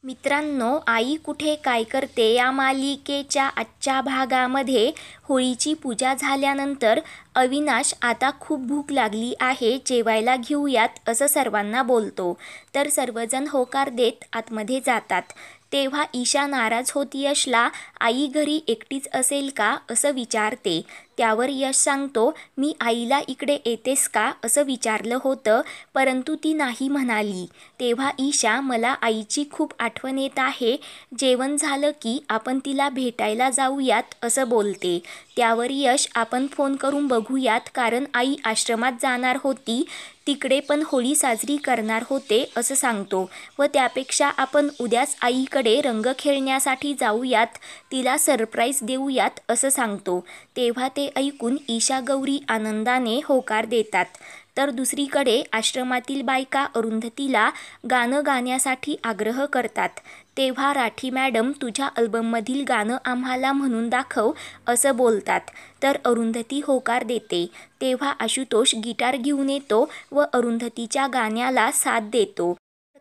मित्रांनो, आई कुठे काय करते या मालिकेच्या आजच्या भागामध्ये होळीची पूजा झाल्यानंतर अविनाश आता खूप भूक लागली आहे, जेवायला घेऊयात असं सर्वांना बोलतो. तर सर्वजण होकार देत आतमध्ये जातात. तेव्हा ईशा नाराज होती यशला आई घरी एकटीच असेल का असं विचारते. त्यावर यश सांगतो, मी आईला इकडे येतेस का असं विचारलं होतं, परंतु ती नाही म्हणाली. तेव्हा ईशा, मला आईची खूप आठवण येत आहे, जेवण झालं की आपण तिला भेटायला जाऊयात असं बोलते. त्यावर यश, आपण फोन करून बघूयात, कारण आई आश्रमात जाणार होती, तिकडे पण होळी साजरी करणार होते असं सांगतो. व त्यापेक्षा आपण उद्याच आईकडे रंग खेळण्यासाठी जाऊयात, तिला सरप्राईज देऊयात असं सांगतो. तेव्हा ते ऐकून ईशा गौरी आनंदाने होकार देतात. तर दुसरीकडे आश्रमातील बायका अरुंधतीला गाणं गाण्यासाठी आग्रह करतात. तेव्हा राठी मॅडम, तुझ्या अल्बममधील गाणं आम्हाला म्हणून दाखव असं बोलतात. तर अरुंधती होकार देते. तेव्हा आशुतोष गिटार घेऊन येतो व अरुंधतीच्या गाण्याला साथ देतो.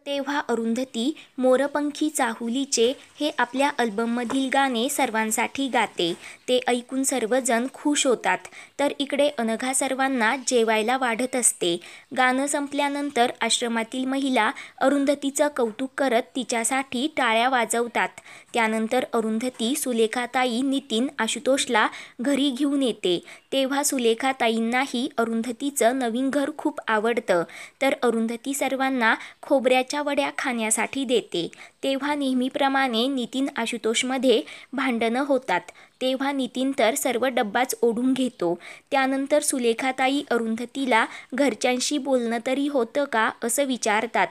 तेव्हा अरुंधती मोरपंखी चाहुलीचे हे आपल्या अल्बममधील गाणे सर्वांसाठी गाते. ते ऐकून सर्वजण खुश होतात. तर इकडे अनघा सर्वांना जेवायला वाढत असते. गाणं संपल्यानंतर आश्रमातील महिला अरुंधतीचं कौतुक करत तिच्यासाठी टाळ्या वाजवतात. त्यानंतर अरुंधती सुलेखाताई, नितीन, आशुतोषला घरी घेऊन येते. तेव्हा सुलेखाताईंनाही अरुंधतीचं नवीन घर खूप आवडतं. तर अरुंधती सर्वांना खोबऱ्याच्या वड्या खाण्यासाठी देते. तेव्हा नेहमीप्रमाणे नितीन आशुतोषमध्ये भांडणं होतात. तेव्हा नितीन तर सर्व डब्बाच ओढून घेतो. त्यानंतर सुलेखाताई अरुंधतीला घरच्यांशी बोलणं तरी होतं का असं विचारतात.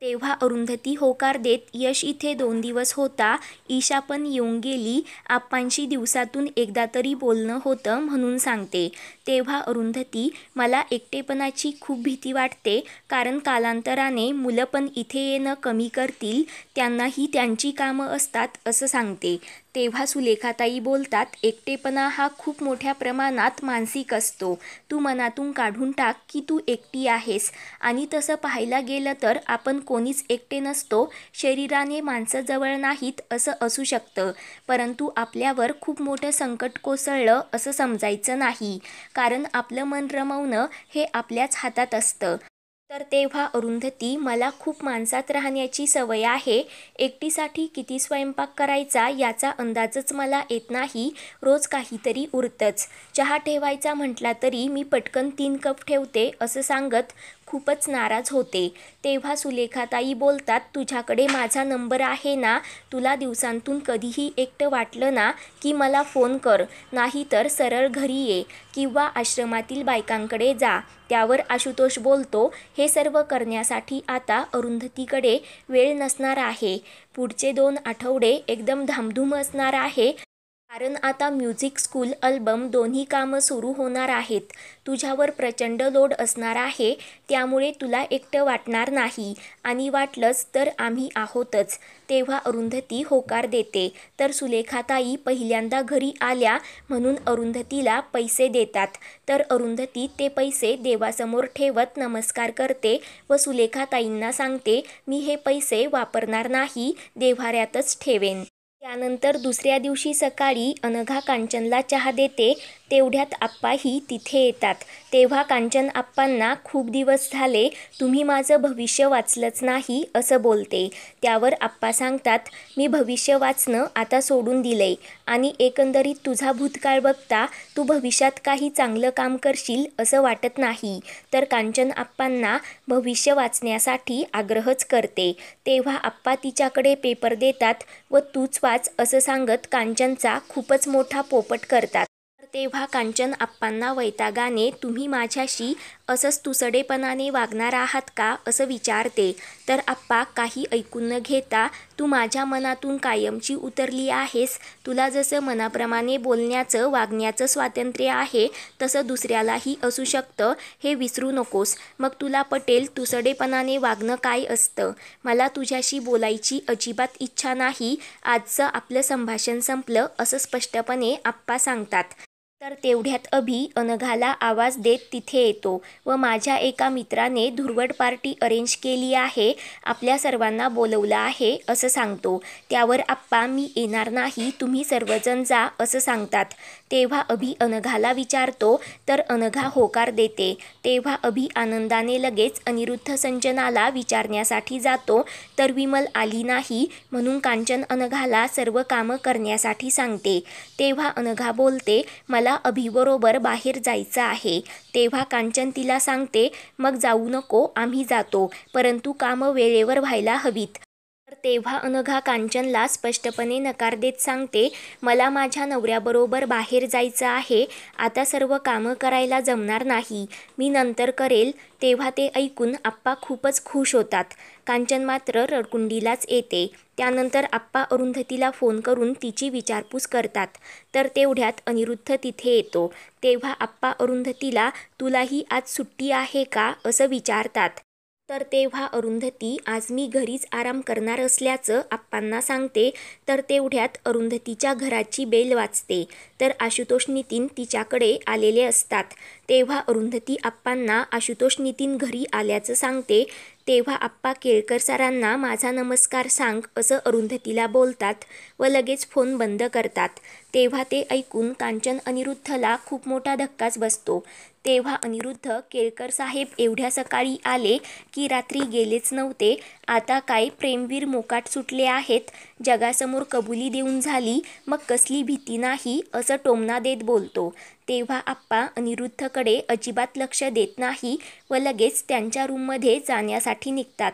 तेव्हा अरुंधती होकार देत, यश इथे 2 दिवस होता, ईशा पण येऊन गेली, आप्पांशी दिवसातून एकदा तरी बोलणं होतं म्हणून सांगते. तेव्हा अरुंधती, मला एकटेपणाची खूप भीती वाटते, कारण कालांतराने मुलं पण इथे येणं कमी करतील, त्यांनाही त्यांची कामं असतात असं सांगते. तेव्हा सुलेखाताई बोलतात, एकटेपणा हा खूप मोठ्या प्रमाणात मानसिक असतो. तू मनातून काढून टाक की तू एकटी आहेस. आणि तसं पाहायला गेलं तर आपण कोणीच एकटे नसतो. शरीराने माणसं जवळ नाहीत असं असू शकतं, परंतु आपल्यावर खूप मोठं संकट कोसळलं असं समजायचं नाही, कारण आपलं मन रमवणं हे आपल्याच हातात असतं. तर तेव्हा अरुंधती, मला खूप माणसात राहण्याची सवय आहे. एकटीसाठी किती स्वयंपाक करायचा याचा अंदाजच मला येत नाही. रोज काहीतरी उरतंच. चहा ठेवायचा म्हटला तरी मी पटकन 3 कप ठेवते असं सांगत खूपच नाराज होते. तेव्हा सुलेखाताई बोलतात, तुझ्याकडे माझा नंबर आहे ना, तुला दिवसांतून कधीही एकटं वाटलं ना की मला फोन कर, नाही तर सरळ घरी ये किंवा आश्रमातील बायकांकडे जा. त्यावर आशुतोष बोलतो, हे सर्व करण्यासाठी आता अरुंधतीकडे वेळ नसणार आहे. पुढचे 2 आठवडे एकदम धामधूम असणार आहे, कारण आता म्युझिक स्कूल, अल्बम दोन्ही कामं सुरू होणार आहेत. तुझ्यावर प्रचंड लोड असणार आहे, त्यामुळे तुला एकटं वाटणार नाही, आणि वाटलंच तर आम्ही आहोतच. तेव्हा अरुंधती होकार देते. तर सुलेखाताई पहिल्यांदा घरी आल्या म्हणून अरुंधतीला पैसे देतात. तर अरुंधती ते पैसे देवासमोर ठेवत नमस्कार करते व सुलेखाताईंना सांगते, मी हे पैसे वापरणार नाही, देव्हाऱ्यातच ठेवेन. त्यानंतर दुसऱ्या दिवशी सकाळी अनघा कांचनला चहा देते. तेवढ्यात आप्पाही तिथे येतात. तेव्हा कांचन आप्पांना, खूप दिवस झाले तुम्ही माझं भविष्य वाचलंच नाही असं बोलते. त्यावर आप्पा सांगतात, मी भविष्य वाचणं आता सोडून दिलंय, आणि एकंदरीत तुझा भूतकाळ बघता तू भविष्यात काही चांगलं काम करशील असं वाटत नाही. तर कांचन आप्पांना भविष्य वाचण्यासाठी आग्रहच करते. तेव्हा आप्पा तिच्याकडे पेपर देतात व तूच वाच असं सांगत कांचनचा खूपच मोठा पोपट करतात. तेव्हा कांचन आप्पांना वैतागाने, तुम्ही माझ्याशी असंच तुसडेपणाने वागणार आहात का असं विचारते. तर आप्पा काही ऐकून न घेता, तू माझ्या मनातून कायमची उतरली आहेस, तुला जसं मनाप्रमाणे बोलण्याचं वागण्याचं स्वातंत्र्य आहे तसं दुसऱ्यालाही असू शकतं, हे विसरू नकोस. मग तुला पटेल तुसडेपणाने वागणं काय असतं. मला तुझ्याशी बोलायची अजिबात इच्छा नाही, आजचं आपलं संभाषण संपलं असं स्पष्टपणे आप्पा सांगतात. तर तेवढ्यात अभि अनघाला आवाज देत तिथे येतो व माझ्या एका मित्राने धुरवड पार्टी अरेंज केली आहे, आपल्या सर्वांना बोलवलं आहे असं सांगतो. त्यावर आप्पा मी येणार नाही, तुम्ही सर्वजण जा असं सांगतात. तेव्हा अभि अनघाला विचारतो तर अनघा होकार देते. तेव्हा अभि आनंदाने लगेच अनिरुद्ध संजनाला विचारण्यासाठी जातो तर विमल आली नाही म्हणून कांचन अनघाला सर्व कामं करण्यासाठी सांगते. तेव्हा अनघा बोलते मला अभिबरोबर बाहेर जायचं आहे. तेव्हा कांचन तिला सांगते मग जाऊ नको, आम्ही जातो, परंतु कामं वेळेवर व्हायला हवीत. तर तेव्हा अनघा कांचनला स्पष्टपणे नकार देत सांगते मला माझ्या नवऱ्याबरोबर बाहेर जायचं आहे, आता सर्व कामं करायला जमणार नाही, मी नंतर करेल. तेव्हा ते ऐकून आप्पा खूपच खुश होतात. कांचन मात्र रडकुंडीलाच येते. त्यानंतर आप्पा अरुंधतीला फोन करून तिची विचारपूस करतात. तर तेवढ्यात अनिरुद्ध तिथे येतो. तेव्हा आप्पा अरुंधतीला तुलाही आज सुट्टी आहे का असं विचारतात. तर तेव्हा अरुंधती आज मी घरीच आराम करणार असल्याचं आप्पांना सांगते. तर तेवढ्यात अरुंधतीच्या घराची बेल वाजते. तर आशुतोष नितीन तिच्याकडे आलेले असतात. तेव्हा अरुंधती आप्पांना आशुतोष नितीन घरी आल्याचं सांगते. तेव्हा आप्पा केळकर सरांना माझा नमस्कार सांग असं अरुंधतीला बोलतात व लगेच फोन बंद करतात. तेव्हा ते ऐकून कांचन अनिरुद्धला खूप मोठा धक्काच बसतो. तेव्हा अनिरुद्ध केळकर साहेब एवढ्या सकाळी आले की रात्री गेलेच नव्हते, आता काय प्रेमवीर मोकाट सुटले आहेत, जगासमोर कबुली देऊन झाली मग कसली भीती नाही असं टोमणा देत बोलतो. तेव्हा आप्पा अनिरुद्धकडे अजिबात लक्ष देत नाही व लगेच त्यांच्या रूममध्ये जाण्यासाठी निघतात.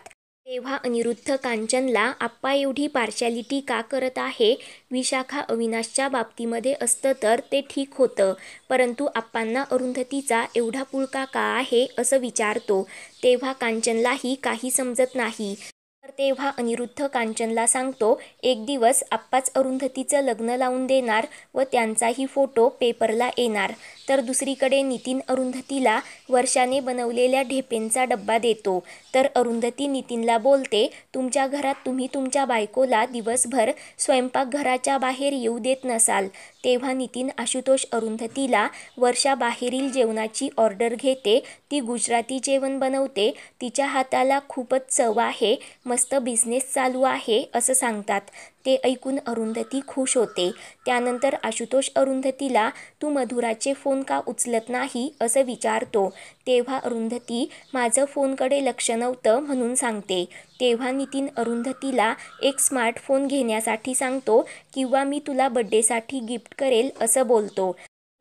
तेव्हा अनिरुद्ध कांचनला आप्पा एवढी पार्शालिटी का करत आहे, विशाखा अविनाशच्या बाबतीमध्ये असतं तर ते ठीक होतं, परंतु आप्पांना अरुंधतीचा एवढा पुळका का आहे असं विचारतो. तेव्हा कांचनलाही काही समजत नाही. तर तेव्हा अनिरुद्ध कांचनला सांगतो एक दिवस आप्पाच अरुंधतीचं लग्न लावून देणार व त्यांचाही फोटो पेपरला येणार. तर दुसरीकडे नितीन अरुंधतीला वर्षाने बनवलेल्या ढेपेंचा डब्बा देतो. तर अरुंधती नितीनला बोलते तुमच्या घरात तुम्ही तुमच्या बायकोला दिवसभर स्वयंपाकघराच्या बाहेर येऊ देत नसाल. तेव्हा नितीन आशुतोष अरुंधतीला वर्षाबाहेरील जेवणाची ऑर्डर घेते. ती गुजराती जेवण बनवते, तिच्या हाताला खूपच चव आहे, मस्त बिझनेस चालू आहे असं सांगतात. ते ऐकून अरुंधती खुश होते. त्यानंतर आशुतोष अरुंधतीला तू मधुराचे फोन का उचलत नाही असं विचारतो. तेव्हा अरुंधती माझं फोनकडे लक्ष नव्हतं म्हणून सांगते. तेव्हा नितीन अरुंधतीला एक स्मार्टफोन घेण्यासाठी सांगतो किंवा मी तुला बड्डेसाठी गिफ्ट करेल असं बोलतो.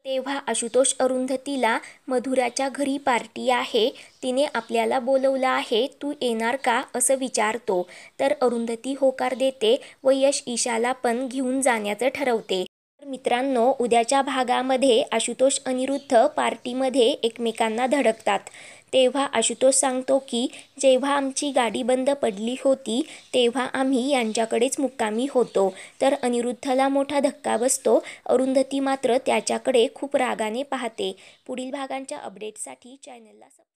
तेव्हा आशुतोष अरुंधतीला मधुराच्या घरी पार्टी आहे, तिने आपल्याला बोलवलं आहे, तू येणार का असं विचारतो. तर अरुंधती होकार देते व यश ईशाला पण घेऊन जाण्याचं ठरवते. तर मित्रांनो, उद्याच्या भागामध्ये आशुतोष अनिरुद्ध पार्टीमध्ये एकमेकांना धडकतात. तेव्हा आशुतोष सांगतो की जेव्हा आमची गाडी बंद पडली होती तेव्हा आम्ही यांच्याकडेच मुक्कामी होतो. तर अनिरुद्धला मोठा धक्का बसतो. अरुंधती मात्र त्याच्याकडे खूप रागाने पाहते. पुढील भागांच्या अपडेट्ससाठी चॅनलला